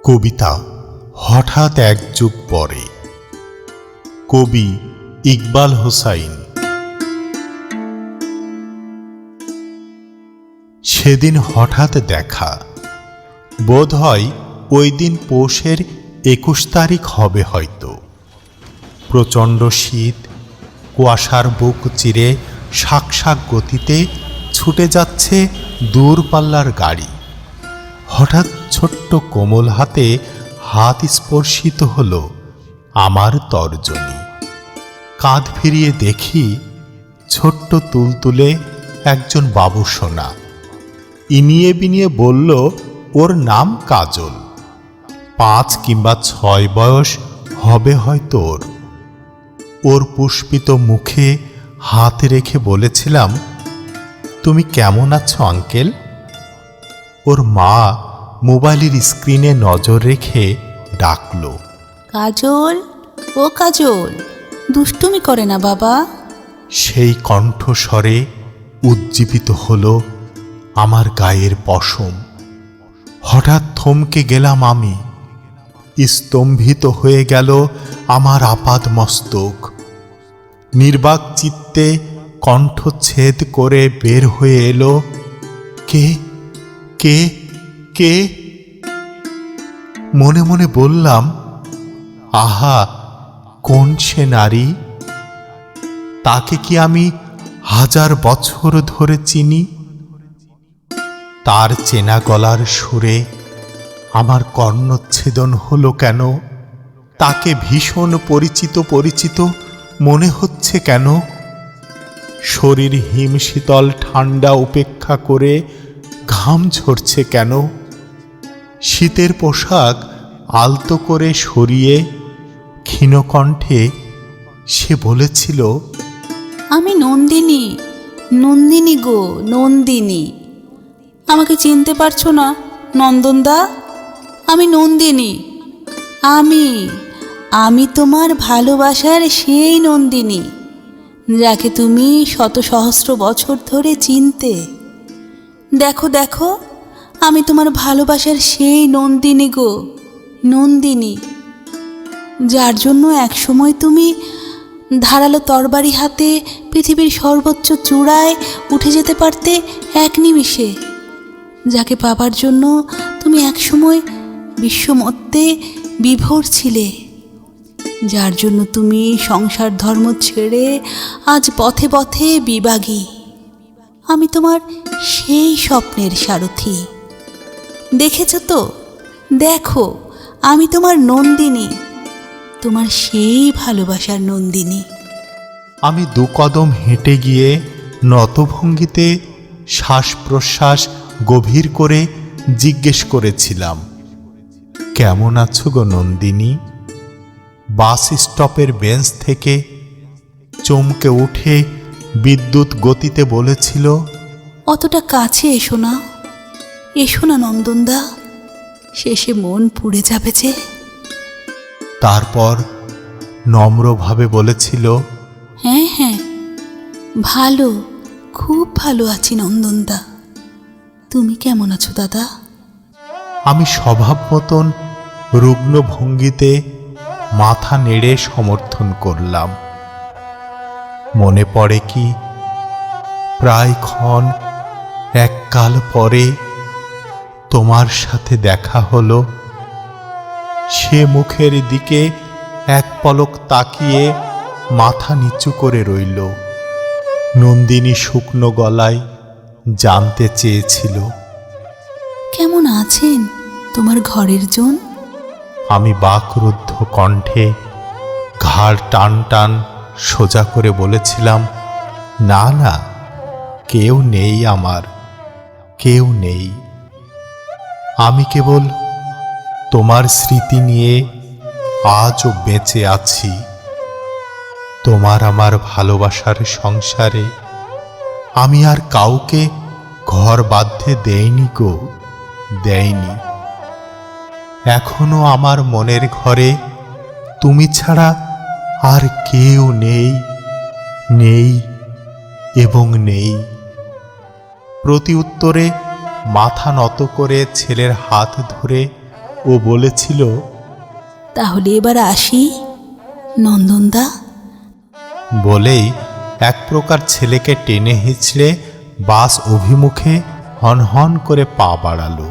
কবিতা হঠাৎ এক যুগ পরে। কবি ইকবাল হোসাইন। সেদিন হঠাৎ দেখা, বোধ হয় ওই দিন পৌষের 21 তারিখ হবে হয়তো। প্রচণ্ড শীত, কুয়াশার বুক চিরে শাক শাক গতিতে ছুটে যাচ্ছে দূরপাল্লার গাড়ি। হঠাৎ ছোট্ট কোমল হাতে হাত স্পর্শিত হলো আমার তর্জনী। কাঁধ ফিরিয়ে দেখি ছোট্ট তুলতুলে একজন বাবুসোনা। ইনিয়ে বিনিয়ে বলল ওর নাম কাজল। 5 কিংবা 6 বয়স হবে হয়তো ওর। ওর পুষ্পিত মুখে হাত রেখে বলেছিলাম, তুমি কেমন আছো আঙ্কেল? ওর মা মোবাইলের স্ক্রিনে নজর রেখে ডাকল, কাজল, ও কাজল, দুষ্টুমি করে না বাবা। সেই কণ্ঠস্বরে উজ্জীবিত হলো আমার গায়ের পশম। হঠাৎ থমকে গেলাম আমি। স্তম্ভিত হয়ে গেল আমার আপাদ মস্তক। নির্বাক চিত্তে কণ্ঠচ্ছেদ করে বের হয়ে এলো, কে কে কে? মনে মনে বললাম, আহা, কোন সে নারী? তাকে কি আমি 1000 বছর ধরে চিনি? তার চেনা গলার সুরে আমার কর্ণচ্ছেদন হলো কেন? তাকে ভীষণ পরিচিত পরিচিত মনে হচ্ছে কেন? শরীর হিমশীতল ঠান্ডা উপেক্ষা করে ঘাম ঝরছে কেন? শীতের পোশাক আলতো করে সরিয়ে ক্ষীণকণ্ঠে সে বলেছিল, আমি নন্দিনী, নন্দিনী গো, নন্দিনী। আমাকে চিনতে পারছো না নন্দনদা? আমি নন্দিনী। আমি তোমার ভালোবাসার সেই নন্দিনী, যাকে তুমি শত সহস্র বছর ধরে চিনতে। দেখো দেখো, আমি তোমার ভালোবাসার সেই নন্দিনী গো, নন্দিনী, যার জন্য একসময় তুমি ধারালো তরবারি হাতে পৃথিবীর সর্বোচ্চ চূড়ায় উঠে যেতে পারতে এক নিমিষে। যাকে পাবার জন্য তুমি একসময় বিশ্বমত্তে বিভোর ছিলে। যার জন্য তুমি সংসার ধর্ম ছেড়ে আজ পথে পথে বিভাগী। আমি তোমার সেই স্বপ্নের সারথি। দেখেছ তো? দেখো, আমি তোমার নন্দিনী, তোমার সেই ভালোবাসার নন্দিনী। আমি 2 কদম হেঁটে গিয়ে নতভঙ্গিতে শ্বাস প্রশ্বাস গভীর করে জিজ্ঞেস করেছিলাম, কেমন আছো গো নন্দিনী? বাস স্টপের বেঞ্চ থেকে চমকে উঠে বিদ্যুৎ গতিতে বলেছিল, অতটা কাছে এসো না, এসো না নন্দনদা, শেষে মন পুড়ে যাবে যে। তারপর নম্রভাবে বলেছিল, হ্যাঁ হ্যাঁ, ভালো, খুব ভালো আছি নন্দনদা। তুমি কেমন আছো দাদা? আমি স্বভাব মতন রুগ্ন ভঙ্গিতে মাথা নেড়ে সমর্থন করলাম। মনে পড়ে কি, প্রায়ক্ষণ এককাল পরে তোমার সাথে দেখা হলো। সে মুখের দিকে এক পলক তাকিয়ে মাথা নিচু করে রইল। নন্দিনী শুকনো গলায় জানতে চেয়েছিল, কেমন আছেন তোমার ঘরের জন? আমি বাকরুদ্ধ কণ্ঠে ঘাড় টান টান সোজা করে বলেছিলাম, না না, কেউ নেই আমার, কেউ নেই। আমি কেবল তোমার স্মৃতি নিয়ে আজও বেঁচে আছি। তোমার আমার ভালোবাসার সংসারে আমি আর কাউকে ঘর বাঁধতে দেইনি গো, দেইনি। এখনো আমার মনের ঘরে তুমি ছাড়া আর কেউ নেই, নেই এবং নেই। প্রতি উত্তরে মাথা নত করে ছেলের হাত ধরে ও বলেছিল, তাহলে এবার আসি নন্দনদা। বলেই এক প্রকার ছেলেকে টেনে হিঁচড়ে বাস অভিমুখে হনহন করে পা বাড়ালো।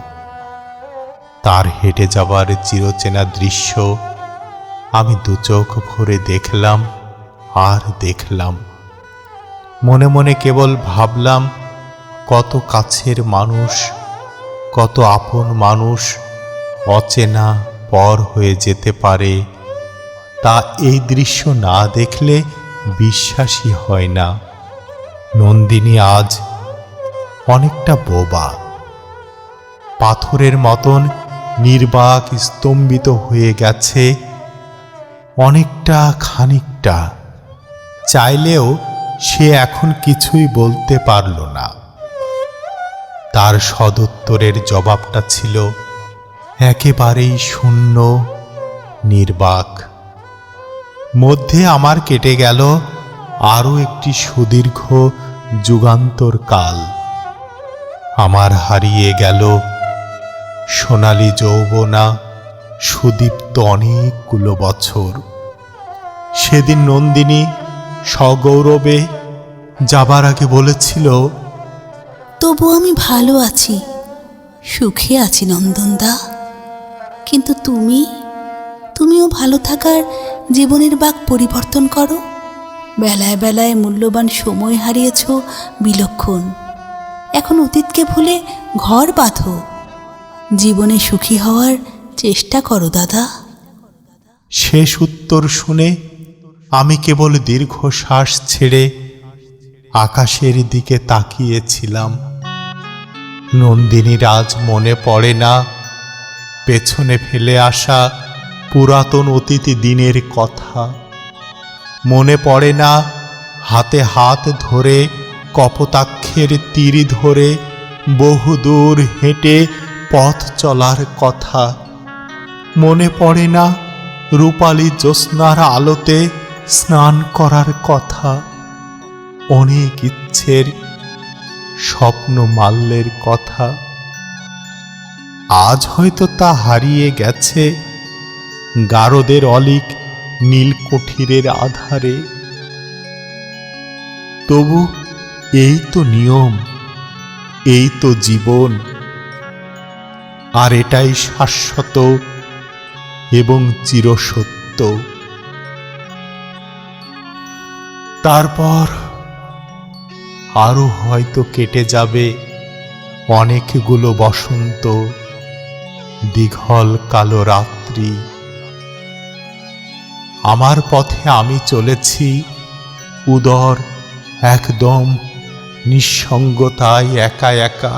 তার হেঁটে যাবার চিরচেনা দৃশ্য আমি দু চোখ ভরে দেখলাম আর দেখলাম। মনে মনে কেবল ভাবলাম, কত কাছের মানুষ, কত আপন মানুষ অচেনা পর হয়ে যেতে পারে, তা এই দৃশ্য না দেখলে বিশ্বাসই হয় না। নন্দিনী আজ অনেকটা বোবা, পাথরের মতন নির্বাক স্তম্ভিত হয়ে গেছে। অনেকটা, খানিকটা চাইলেও সে এখন কিছুই বলতে পারল না। তার সদুত্তরের জবাবটা ছিল একেবারেই শূন্য, নির্বাক। মধ্যে আমার কেটে গেল আরও একটি সুদীর্ঘ যুগান্তর কাল। আমার হারিয়ে গেল সোনালী যৌবনা, সুদীপ্ত অনেকগুলো বছর। সেদিন নন্দিনী সগৌরবে যাবার আগে বলেছিল, তবু আমি ভালো আছি, সুখে আছি নন্দনদা। কিন্তু তুমিও ভালো থাকার জীবনের বাঁক পরিবর্তন করো। বেলায় বেলায় মূল্যবান সময় হারিয়েছ বিলক্ষণ। এখন অতীতকে ভুলে ঘর বাঁধো, জীবনে সুখী হওয়ার চেষ্টা করো দাদা। শেষ উত্তর শুনে আমি কেবল দীর্ঘশ্বাস ছেড়ে আকাশের দিকে তাকিয়েছিলাম। নন্দিনীর আজ মনে পড়ে না পেছনে ফেলে আসা পুরাতন অতীত দিনের কথা। মনে পড়ে না হাতে হাত ধরে কপোতাক্ষের তীর ধরে বহুদূর হেঁটে পথ চলার কথা। মনে পড়ে না রূপালী জ্যোৎস্নার আলোতে স্নান করার কথা। অনেক ইচ্ছের স্বপ্ন মাল্যের কথা। আজ হয়তো তা হারিয়ে গেছে গারদের অলিক নীলকুঠিরের আধারে। তবু এই তো নিয়ম, এই তো জীবন, আর এটাই শাশ্বত এবং চিরসত্য। তারপর আরো হয়তো কেটে যাবে অনেকগুলো বসন্ত, দীঘল কালো রাত্রি। আমার পথে আমি চলেছি উদর, একদম নিঃসঙ্গতায় একা একা।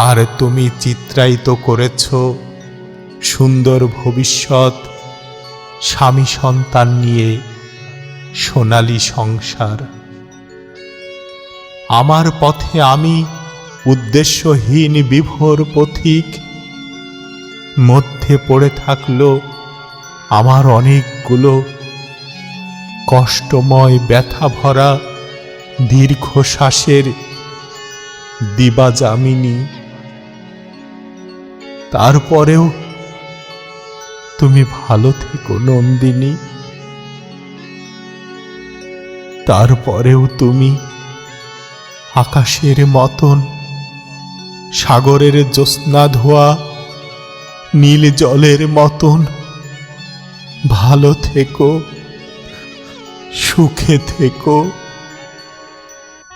আর তুমি চিত্রায়িত করেছ সুন্দর ভবিষ্যৎ, স্বামী সন্তান নিয়ে সোনালী সংসার। আমার পথে আমি উদ্দেশ্যহীন বিভোর পথিক। মধ্যে পড়ে থাকলো আমার অনেকগুলো কষ্টময় ব্যথা ভরা দীর্ঘশ্বাসের দিবাযামিনী। তারপরেও তুমি ভালো থেকো নন্দিনী। তারপরেও তুমি আকাশের মতন, সাগরের জ্যোৎস্না ধোয়া নীল জলের মতন ভালো থেকো, সুখে থেকো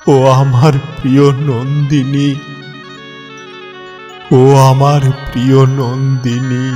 ও আমার প্রিয় নন্দিনী, ও আমার প্রিয় নন্দিনী।